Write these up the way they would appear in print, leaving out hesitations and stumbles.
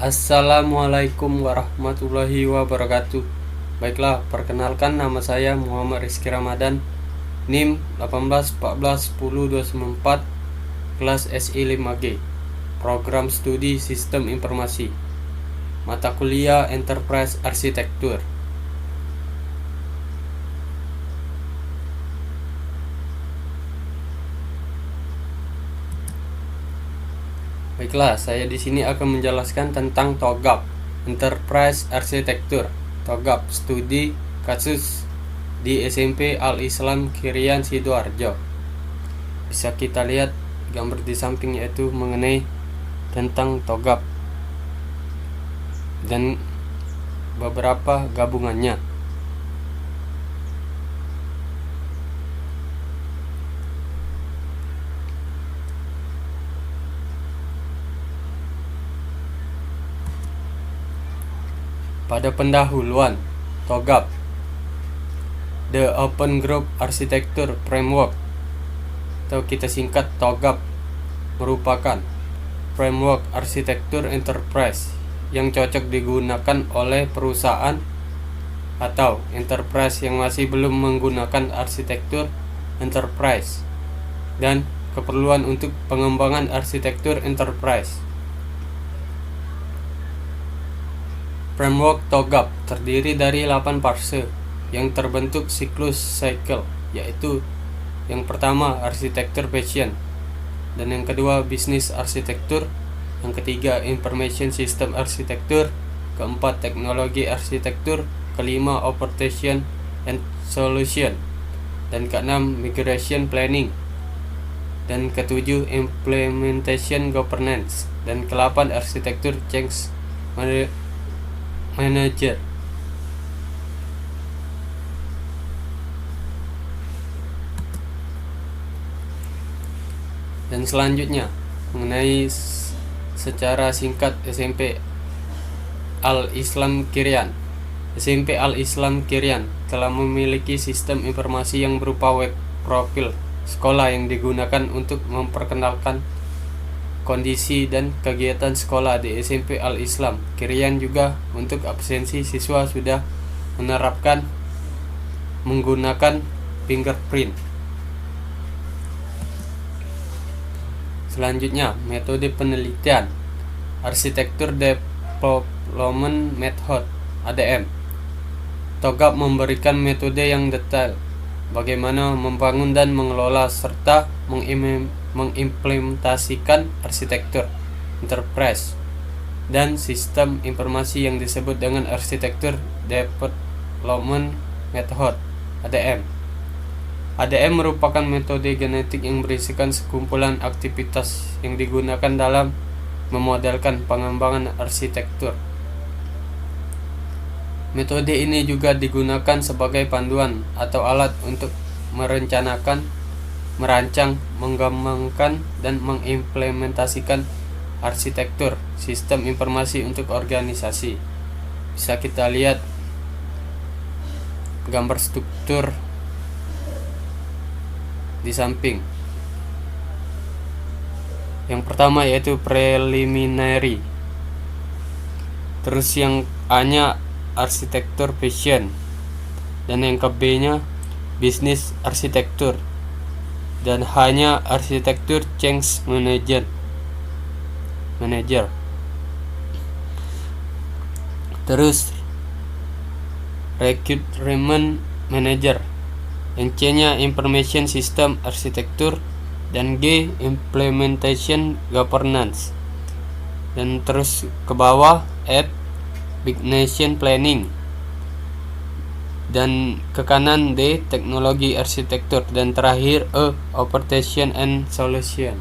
Assalamualaikum warahmatullahi wabarakatuh. Baiklah, perkenalkan nama saya Muhammad Rizky Ramadan, NIM 18141024, kelas SI 5G, Program Studi Sistem Informasi, mata kuliah Enterprise Arsitektur. Baiklah, saya di sini akan menjelaskan tentang TOGAP, Enterprise Arsitektur. TOGAP studi kasus di SMP Al-Islam Kirian Sidoarjo. Bisa kita lihat gambar di samping, yaitu mengenai tentang TOGAP dan beberapa gabungannya. Pada pendahuluan, TOGAP, The Open Group Architecture Framework, atau kita singkat TOGAP, merupakan framework arsitektur enterprise yang cocok digunakan oleh perusahaan atau enterprise yang masih belum menggunakan arsitektur enterprise dan keperluan untuk pengembangan arsitektur enterprise. Framework TOGAP terdiri dari 8 fase yang terbentuk siklus cycle, yaitu yang pertama arsitektur passion, dan yang kedua bisnis arsitektur, yang ketiga information system arsitektur, keempat teknologi arsitektur, kelima operation and solution, dan keenam migration planning, dan ketujuh implementation governance, dan ke-8 arsitektur change manager. Dan selanjutnya mengenai secara singkat SMP Al-Islam Kirian. SMP Al-Islam Kirian telah memiliki sistem informasi yang berupa web profil sekolah yang digunakan untuk memperkenalkan kondisi dan kegiatan sekolah di SMP Al-Islam Kirian. Juga untuk absensi, siswa sudah menerapkan menggunakan fingerprint. Selanjutnya, metode penelitian Arsitektur Development Method (ADM). TOGAP memberikan metode yang detail bagaimana membangun dan mengelola serta mengimplementasikan arsitektur enterprise dan sistem informasi yang disebut dengan Arsitektur Development Method (ADM). ADM merupakan metode genetik yang berisikan sekumpulan aktivitas yang digunakan dalam memodelkan pengembangan arsitektur. Metode ini juga digunakan sebagai panduan atau alat untuk merencanakan, merancang, mengembangkan, dan mengimplementasikan arsitektur sistem informasi untuk organisasi. Bisa kita lihat gambar struktur di samping. Yang pertama yaitu preliminary, terus yang A-nya arsitektur passion, dan yang ke B-nya bisnis arsitektur, dan H-nya arsitektur change manager. Terus requirement manager, yang C-nya information system arsitektur, dan G implementation governance, dan terus ke bawah F migration planning, dan ke kanan D teknologi arsitektur, dan terakhir E operation and solution.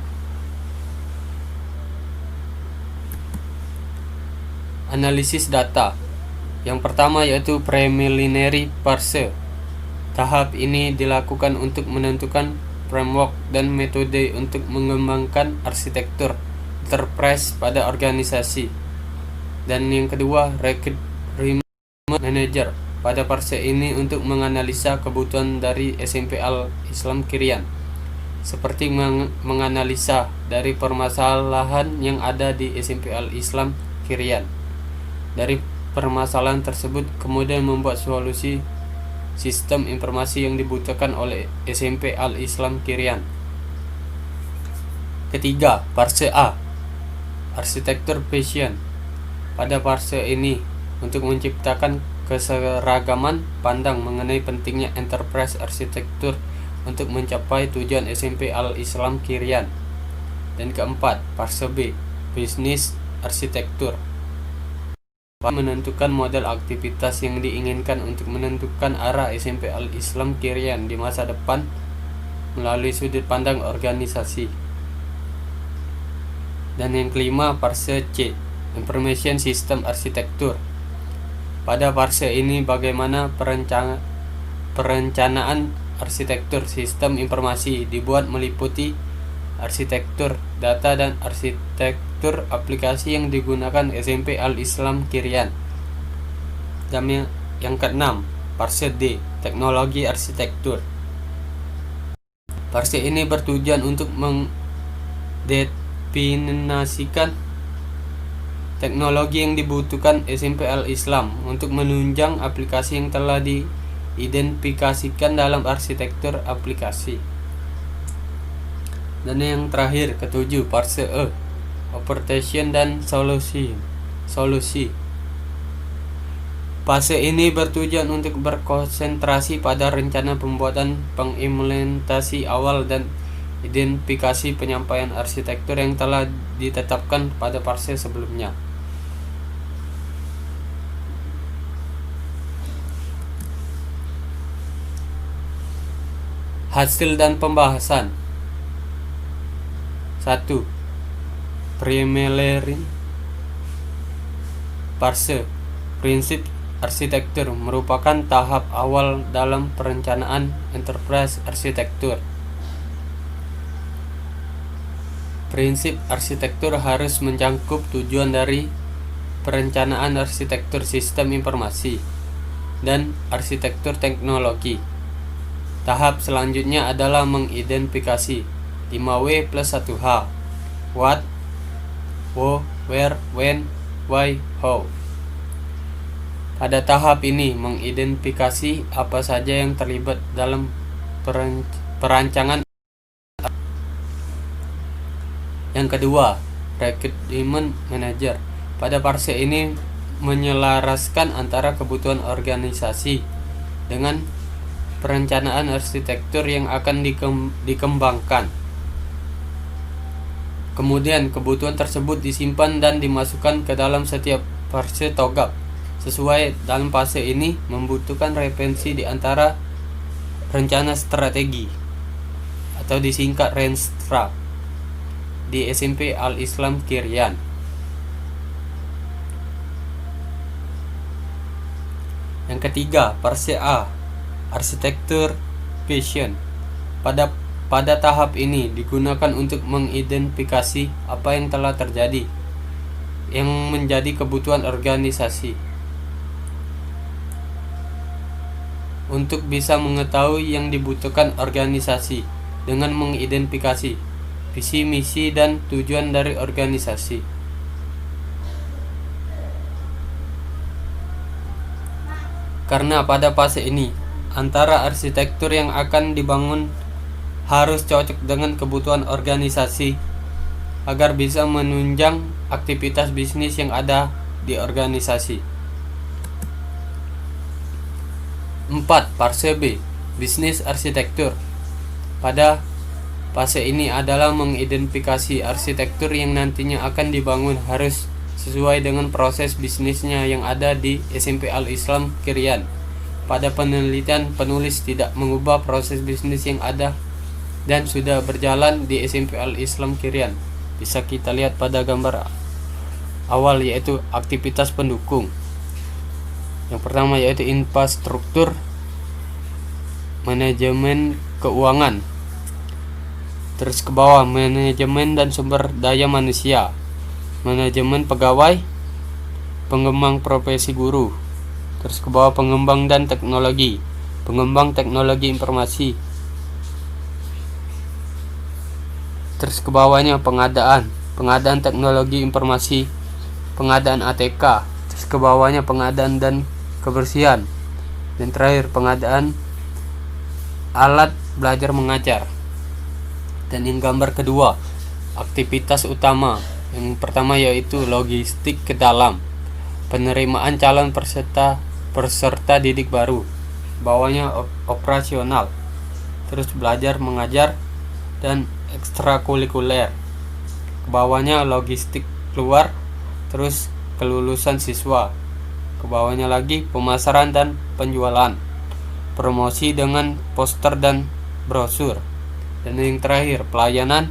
Analisis data. Yang pertama yaitu preliminary phase. Tahap ini dilakukan untuk menentukan framework dan metode untuk mengembangkan arsitektur enterprise pada organisasi. Dan yang kedua, requirement manager. Pada fase ini untuk menganalisa kebutuhan dari SMP Al-Islam Kirian, seperti menganalisa dari permasalahan yang ada di SMP Al-Islam Kirian. Dari permasalahan tersebut kemudian membuat solusi sistem informasi yang dibutuhkan oleh SMP Al-Islam Kirian. Ketiga, fase A, arsitektur passion. Pada fase ini, untuk menciptakan keseragaman pandang mengenai pentingnya enterprise arsitektur untuk mencapai tujuan SMP Al-Islam Kirian. Dan keempat, fase B, bisnis arsitektur. Menentukan model aktivitas yang diinginkan untuk menentukan arah SMP Al-Islam Kirian di masa depan melalui sudut pandang organisasi. Dan yang kelima, fase C, information system arsitektur. Pada fase ini bagaimana perencanaan arsitektur sistem informasi dibuat meliputi arsitektur data dan arsitektur aplikasi yang digunakan SMP Al-Islam Kirian. Dan yang keenam, fase D, teknologi arsitektur. Fase ini bertujuan untuk mendefinisikan teknologi yang dibutuhkan SMP Al-Islam untuk menunjang aplikasi yang telah diidentifikasikan dalam arsitektur aplikasi. Dan yang terakhir, ketujuh, fase E, operation dan solusi. Fase ini bertujuan untuk berkonsentrasi pada rencana pembuatan, pengimplementasi awal dan identifikasi penyampaian arsitektur yang telah ditetapkan pada fase sebelumnya. Hasil dan pembahasan. 1. Preliminary fase. Prinsip arsitektur merupakan tahap awal dalam perencanaan enterprise arsitektur. Prinsip arsitektur harus mencakup tujuan dari perencanaan arsitektur sistem informasi dan arsitektur teknologi. Tahap selanjutnya adalah mengidentifikasi 5W plus 1H. What, who, where, when, why, how. Pada tahap ini mengidentifikasi apa saja yang terlibat dalam perancangan. Yang kedua, requirement manager. Pada fase ini menyelaraskan antara kebutuhan organisasi dengan perencanaan arsitektur yang akan dikembangkan. Kemudian kebutuhan tersebut disimpan dan dimasukkan ke dalam setiap fase TOGAP. Sesuai dalam fase ini membutuhkan referensi di antara rencana strategi atau disingkat Renstra di SMP Al-Islam Kirian. Yang ketiga, fase A, arsitektur passion. Pada tahap ini digunakan untuk mengidentifikasi apa yang telah terjadi yang menjadi kebutuhan organisasi. Untuk bisa mengetahui yang dibutuhkan organisasi dengan mengidentifikasi visi, misi, dan tujuan dari organisasi. Karena pada fase ini antara arsitektur yang akan dibangun harus cocok dengan kebutuhan organisasi agar bisa menunjang aktivitas bisnis yang ada di organisasi. 4. Fase B, bisnis arsitektur. Pada fase ini adalah mengidentifikasi arsitektur yang nantinya akan dibangun harus sesuai dengan proses bisnisnya yang ada di SMP Al-Islam Kirian. Pada penelitian, penulis tidak mengubah proses bisnis yang ada dan sudah berjalan di SMP Al-Islam Kirian. Bisa kita lihat pada gambar awal, yaitu aktivitas pendukung. Yang pertama yaitu infrastruktur, manajemen keuangan. Terus ke bawah, manajemen dan sumber daya manusia, manajemen pegawai, pengembang profesi guru. Terus ke bawah, pengembang dan teknologi, pengembang teknologi informasi. Terus ke bawahnya pengadaan teknologi informasi pengadaan ATK, terus ke bawahnya pengadaan dan kebersihan, dan terakhir pengadaan alat belajar mengajar. Dan yang gambar kedua, aktivitas utama. Yang pertama yaitu logistik ke dalam, penerimaan calon peserta didik baru. Bawahnya operasional, terus belajar mengajar dan ekstrakurikuler. Kebawahnya logistik keluar, terus kelulusan siswa. Kebawahnya lagi pemasaran dan penjualan, promosi dengan poster dan brosur. Dan yang terakhir pelayanan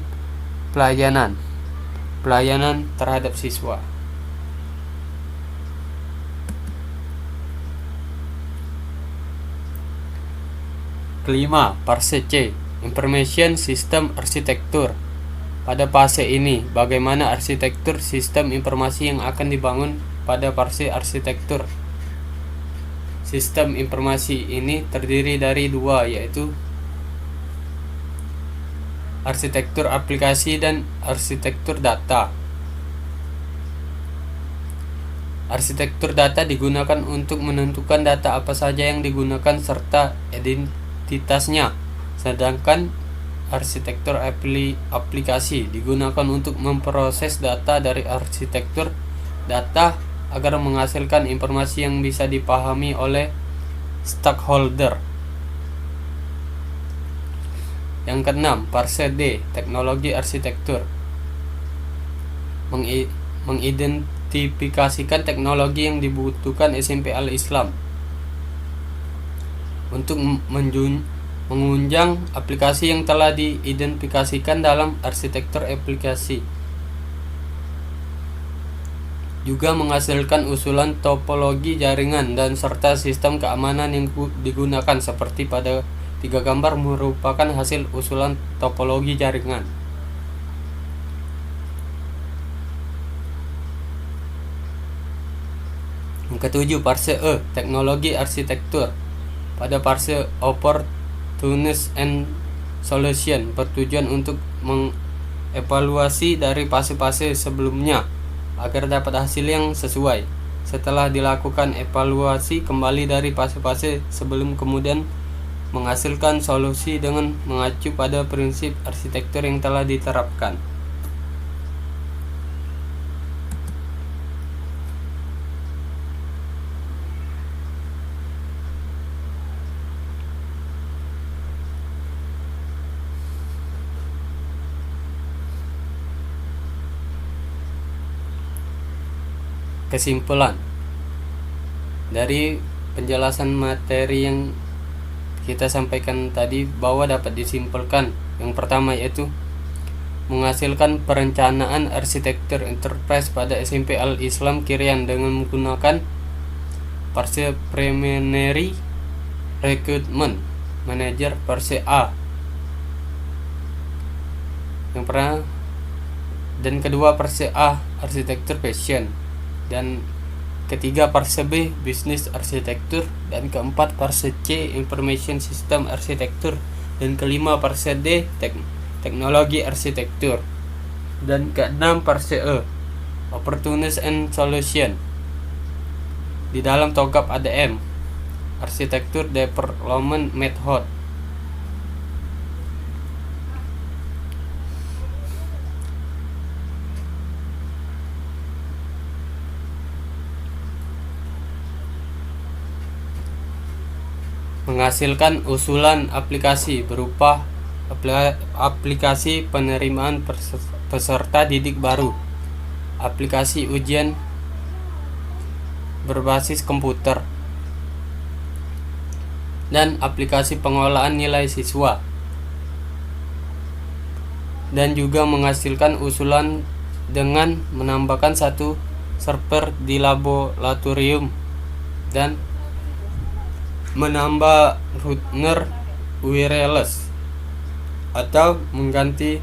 terhadap siswa. Kelima, fase C, Information System Architecture. Pada fase ini, bagaimana arsitektur sistem informasi yang akan dibangun pada fase arsitektur. Sistem informasi ini terdiri dari dua, yaitu arsitektur aplikasi dan arsitektur data. Arsitektur data digunakan untuk menentukan data apa saja yang digunakan serta identitasnya, sedangkan arsitektur aplikasi digunakan untuk memproses data dari arsitektur data agar menghasilkan informasi yang bisa dipahami oleh stakeholder. Yang keenam, fase D, teknologi arsitektur. Mengidentifikasikan teknologi yang dibutuhkan SMP Al-Islam untuk mengunjang aplikasi yang telah diidentifikasikan dalam arsitektur aplikasi. Juga menghasilkan usulan topologi jaringan dan serta sistem keamanan yang digunakan seperti pada 3 gambar merupakan hasil usulan topologi jaringan. Yang ketujuh, fase E, teknologi arsitektur. Pada fase Opportunities and Solution bertujuan untuk mengevaluasi dari fase-fase sebelumnya agar dapat hasil yang sesuai. Setelah dilakukan evaluasi kembali dari fase-fase sebelum, kemudian menghasilkan solusi dengan mengacu pada prinsip arsitektur yang telah diterapkan. Kesimpulan dari penjelasan materi yang kita sampaikan tadi bahwa dapat disimpulkan, yang pertama yaitu menghasilkan perencanaan arsitektur enterprise pada SMP Al-Islam Kirian dengan menggunakan fase preliminary recruitment manager fase A. Yang pernah dan kedua fase A arsitektur fashion, dan ketiga fase B bisnis arsitektur, dan keempat fase C information system arsitektur, dan kelima fase D teknologi arsitektur, dan keenam fase E opportunities and solution. Di dalam TOGAP ADM arsitektur development method. Menghasilkan usulan aplikasi berupa aplikasi penerimaan peserta didik baru, aplikasi ujian berbasis komputer, dan aplikasi pengolahan nilai siswa, dan juga menghasilkan usulan dengan menambahkan satu server di laboratorium dan menambah router wireless atau mengganti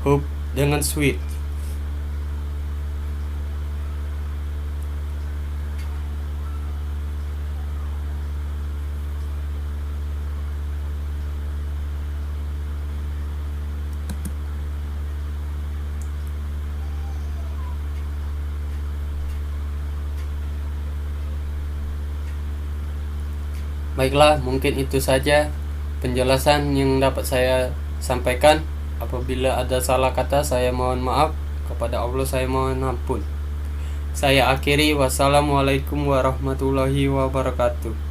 hub dengan switch. Baiklah, mungkin itu saja penjelasan yang dapat saya sampaikan. Apabila ada salah kata, saya mohon maaf. Kepada Allah saya mohon ampun. Saya akhiri. Wassalamualaikum warahmatullahi wabarakatuh.